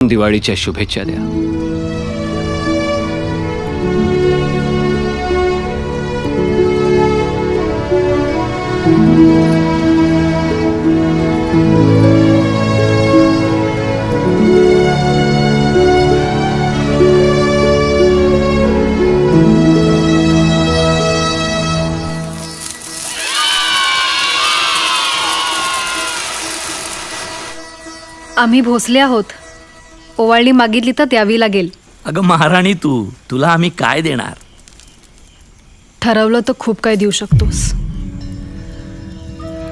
दिवाळीच्या शुभेच्छा द्या. आम्ही भोसले आहोत. ओवाळणी मागितली तर द्यावी लागेल. अगं महाराणी, तुला आम्ही काय देणार? ठरवलं तर खूप काही देऊ शकतोस.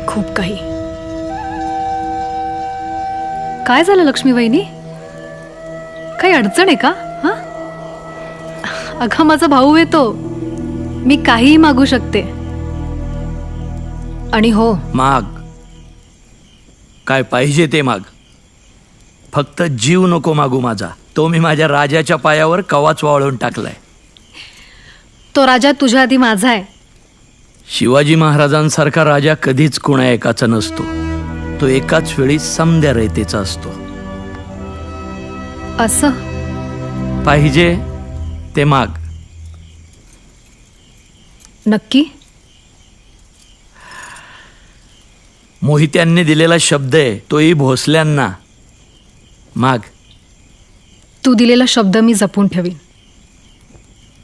खूप काही. काय झालं लक्ष्मी वहिनी? काही अडचण आहे का? हा, अगं माझा भाऊ येतो. मी काहीही मागू शकते. आणि हो, माग. काय पाहिजे ते माग. फक्त जीव नको मागू माझा. तो मी माझ्या राजाच्या पायावर कवाच वाळून टाकलाय. तो राजा तुझ्या आधी माझा आहे. शिवाजी महाराजांसारखा राजा कधीच कुणा एकाचा नसतो. तो एकाच वेळी समद्या रयतेचा असतो. असं पाहिजे ते माग. नक्की? मोहित्यांनी दिलेला शब्द आहे, तोही भोसल्यांना. माग. तू दिलेला शब्द मी जपून ठेवीन.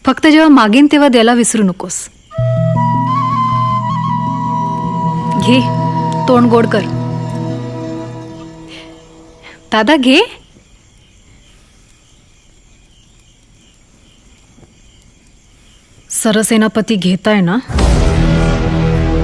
फक्त जेव्हा मागेन तेव्हा द्यायला विसरू नकोस. घे, तोंड गोड कर. दादा घे. सरसेनापती घेताय ना?